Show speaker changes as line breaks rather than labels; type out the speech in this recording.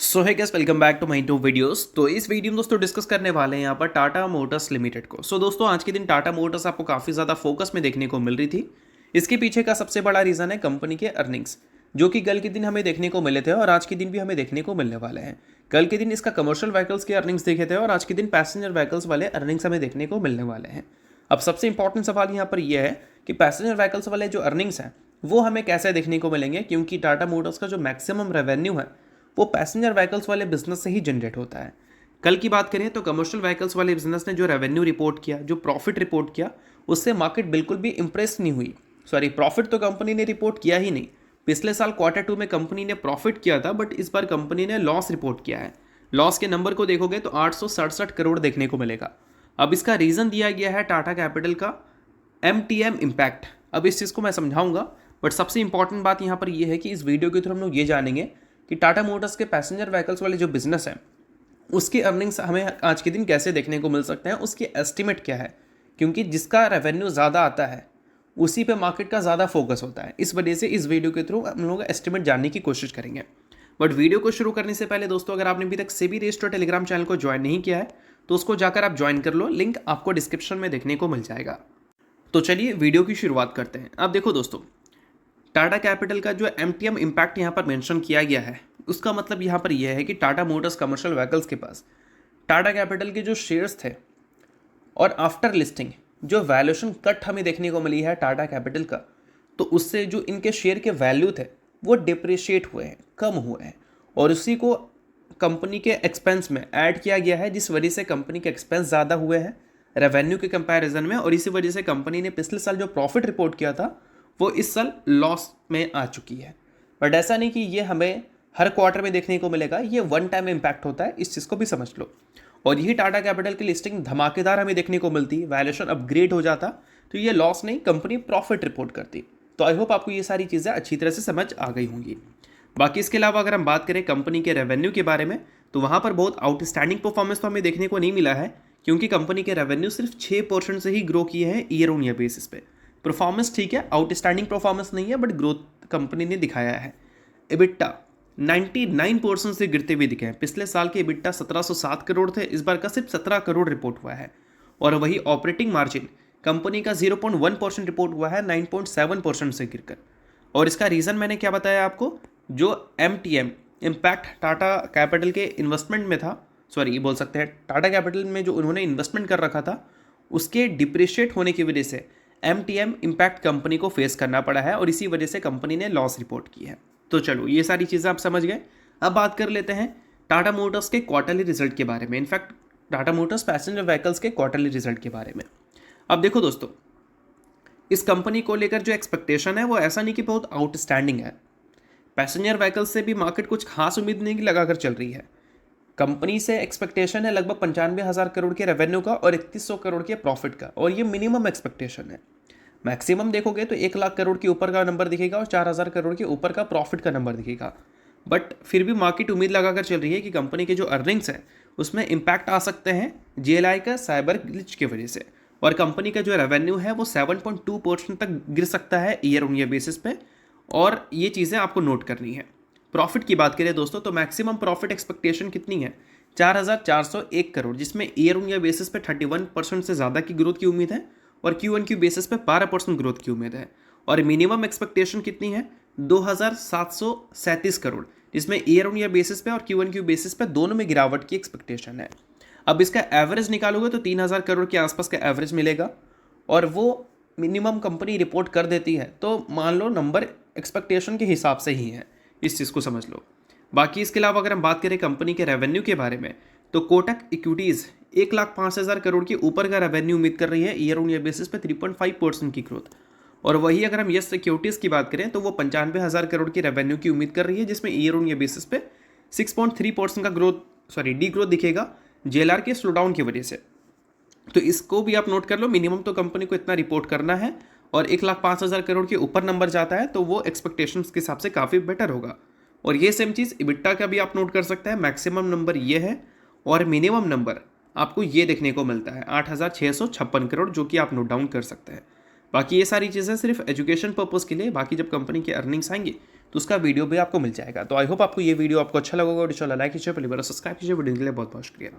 सो है gas, welcome back to my two videos. तो इस वीडियो में दोस्तों डिस्कस करने वाले हैं यहाँ पर टाटा मोटर्स लिमिटेड को। दोस्तों आज के दिन टाटा मोटर्स आपको काफ़ी ज़्यादा फोकस में देखने को मिल रही थी। इसके पीछे का सबसे बड़ा रीज़न है कंपनी के अर्निंग्स, जो कि कल के दिन हमें देखने को मिले थे और आज के दिन भी हमें देखने को मिलने वाले हैं। कल के दिन इसका कमर्शियल व्हीकल्स के अर्निंग्स देखे थे और आज के दिन पैसेंजर व्हीकल्स वाले अर्निंग्स हमें देखने को मिलने वाले हैं। अब सबसे इंपॉर्टेंट सवाल यहाँ पर यह है कि पैसेंजर व्हीकल्स वाले जो अर्निंग्स हैं वो हमें कैसे देखने को मिलेंगे, क्योंकि टाटा मोटर्स का जो मैक्सिमम रेवेन्यू है वो पैसेंजर व्हीकल्स वाले बिजनेस से ही जनरेट होता है। कल की बात करें तो कमर्शियल व्हीकल्स वाले बिजनेस ने जो रेवेन्यू रिपोर्ट किया, जो प्रॉफिट रिपोर्ट किया, उससे मार्केट बिल्कुल भी इंप्रेस नहीं हुई। प्रॉफिट तो कंपनी ने रिपोर्ट किया ही नहीं। पिछले साल Q2 में कंपनी ने प्रॉफिट किया था, बट इस बार कंपनी ने लॉस रिपोर्ट किया है। लॉस के नंबर को देखोगे तो 867 करोड़ देखने को मिलेगा। अब इसका रीज़न दिया गया है टाटा कैपिटल का MTM इम्पैक्ट। अब इस चीज़ को मैं समझाऊंगा, बट सबसे इंपॉर्टेंट बात यहाँ पर यह है कि इस वीडियो के थ्रू हम लोग ये जानेंगे कि टाटा मोटर्स के पैसेंजर व्हीकल्स वाले जो बिजनेस है उसकी अर्निंग्स हमें आज के दिन कैसे देखने को मिल सकते हैं, उसकी एस्टिमेट क्या है, क्योंकि जिसका रेवेन्यू ज़्यादा आता है उसी पे मार्केट का ज़्यादा फोकस होता है। इस वजह से इस वीडियो के थ्रू हम लोग एस्टिमेट जानने की कोशिश करेंगे। बट वीडियो को शुरू करने से पहले दोस्तों, अगर आपने अभी तक सेबी रजिस्टर्ड टेलीग्राम चैनल को ज्वाइन नहीं किया है तो उसको जाकर आप ज्वाइन कर लो, लिंक आपको डिस्क्रिप्शन में देखने को मिल जाएगा। तो चलिए वीडियो की शुरुआत करते हैं। अब देखो दोस्तों, टाटा कैपिटल का जो MTM इम्पैक्ट यहाँ पर मेंशन किया गया है उसका मतलब यहाँ पर यह है कि टाटा मोटर्स कमर्शियल व्हीकल्स के पास टाटा कैपिटल के जो शेयर्स थे और आफ्टर लिस्टिंग जो वैल्यूएशन कट हमें देखने को मिली है टाटा कैपिटल का, तो उससे जो इनके शेयर के वैल्यू थे वो डिप्रिशिएट हुए हैं, कम हुए हैं, और उसी को कंपनी के एक्सपेंस में ऐड किया गया है, जिस वजह से कंपनी के एक्सपेंस ज़्यादा हुए हैं रेवेन्यू के कंपैरिजन में। और इसी वजह से कंपनी ने पिछले साल जो प्रॉफिट रिपोर्ट किया था वो इस साल लॉस में आ चुकी है। बट ऐसा नहीं कि ये हमें हर क्वार्टर में देखने को मिलेगा, ये वन टाइम इम्पैक्ट होता है, इस चीज़ को भी समझ लो। और यही टाटा कैपिटल की लिस्टिंग धमाकेदार हमें देखने को मिलती, वैल्यूएशन अपग्रेड हो जाता, तो ये लॉस नहीं, कंपनी प्रॉफिट रिपोर्ट करती। तो आई होप आपको ये सारी चीज़ें अच्छी तरह से समझ आ गई होंगी। बाकी इसके अलावा अगर हम बात करें कंपनी के रेवेन्यू के बारे में, तो वहाँ पर बहुत आउटस्टैंडिंग परफॉर्मेंस तो हमें देखने को नहीं मिला है, क्योंकि कंपनी के रेवेन्यू सिर्फ 6% से ही ग्रो किए हैं ईयर ऑन ईयर बेसिस पे। परफॉर्मेंस ठीक है, आउटस्टैंडिंग परफॉर्मेंस नहीं है, बट ग्रोथ कंपनी ने दिखाया है। EBITDA 99% से गिरते हुए दिखे हैं। पिछले साल के EBITDA 1707 करोड़ थे, इस बार का सिर्फ 17 करोड़ रिपोर्ट हुआ है। और वही ऑपरेटिंग मार्जिन कंपनी का 0.1% रिपोर्ट हुआ है 9.7% से गिरकर। और इसका रीज़न मैंने क्या बताया आपको, जो MTM इम्पैक्ट टाटा कैपिटल के इन्वेस्टमेंट में था, ये बोल सकते हैं टाटा कैपिटल में जो उन्होंने इन्वेस्टमेंट कर रखा था उसके डिप्रिशिएट होने की वजह से MTM इम्पैक्ट कंपनी को फेस करना पड़ा है, और इसी वजह से कंपनी ने लॉस रिपोर्ट की है। तो चलो ये सारी चीज़ें आप समझ गए। अब बात कर लेते हैं टाटा मोटर्स के क्वार्टरली रिजल्ट के बारे में, in fact Tata Motors passenger vehicles के क्वार्टरली रिजल्ट के बारे में। अब देखो दोस्तों, इस कंपनी को लेकर जो एक्सपेक्टेशन है वो ऐसा नहीं कि बहुत आउटस्टैंडिंग है। पैसेंजर व्हीकल्स से भी मार्केट कुछ खास उम्मीद नहीं लगाकर चल रही है। कंपनी से एक्सपेक्टेशन है लगभग 95,000 करोड़ के रेवेन्यू का और 3100 करोड़ के प्रॉफिट का, और ये मिनिमम एक्सपेक्टेशन है। मैक्सिमम देखोगे तो 1 लाख करोड़ के ऊपर का नंबर दिखेगा और 4,000 करोड़ के ऊपर का प्रॉफिट का नंबर दिखेगा। बट फिर भी मार्केट उम्मीद लगाकर चल रही है कि कंपनी के जो अर्निंग्स हैं उसमें इम्पैक्ट आ सकते हैं JLI का साइबर ग्लिच की वजह से, और कंपनी का जो रेवेन्यू है वो 7.2% तक गिर सकता है ईयर ऑन ईयर बेसिस पे, और ये चीज़ें आपको नोट करनी है। प्रॉफिट की बात करें दोस्तों, तो मैक्सिमम प्रॉफिट एक्सपेक्टेशन कितनी है, 4,401 करोड़, जिसमें ईयर ऑन ईयर बेसिस पे 31% से ज़्यादा की ग्रोथ की उम्मीद है और Q1Q बेसिस पे 12% ग्रोथ की उम्मीद है। और मिनिमम एक्सपेक्टेशन कितनी है, 2,737 करोड़, जिसमें ईयर ऑन ईयर बेसिस पे और Q1Q बेसिस पे दोनों में गिरावट की एक्सपेक्टेशन है। अब इसका एवरेज निकालोगे तो 3,000 करोड़ के आसपास का एवरेज मिलेगा, और वो मिनिमम कंपनी रिपोर्ट कर देती है, तो मान लो नंबर एक्सपेक्टेशन के हिसाब से ही है, इस चीज़ को समझ लो। बाकी इसके अलावा अगर हम बात करें कंपनी के रेवेन्यू के बारे में, तो कोटक इक्विटीज़ 1,05,000 करोड़ के ऊपर का रेवेन्यू उम्मीद कर रही है ईयर ऑन ईयर बेसिस पे 3.5% की ग्रोथ। और वही अगर हम यस सिक्योरिटीज़ की बात करें तो वो 95,000 करोड़ की रेवेन्यू की उम्मीद कर रही है, जिसमें ईयर ऑन ईयर बेसिस पे 6.3% का डी ग्रोथ दिखेगा JLR के स्लो डाउन की वजह से। तो इसको भी आप नोट कर लो, मिनिमम तो कंपनी को इतना रिपोर्ट करना है, और 1,05,000 करोड़ के ऊपर नंबर जाता है तो वो एक्सपेक्टेशंस के हिसाब से काफ़ी बेटर होगा। और ये सेम चीज़ EBITDA का भी आप नोट कर सकते हैं, मैक्सिमम नंबर ये है और मिनिमम नंबर आपको ये देखने को मिलता है 8,656 करोड़, जो कि आप नोट डाउन कर सकते हैं। बाकी ये सारी चीज़ें सिर्फ एजुकेशन पर्पज़ के लिए, बाकी जब कंपनी के अर्निंग्स आएंगी तो उसका वीडियो भी आपको मिल जाएगा। तो आई होप आपको ये वीडियो आपको अच्छा लगा होगा। लाइक कीजिए, पहली बार सब्सक्राइब कीजिए। वीडियो के लिए बहुत बहुत शुक्रिया।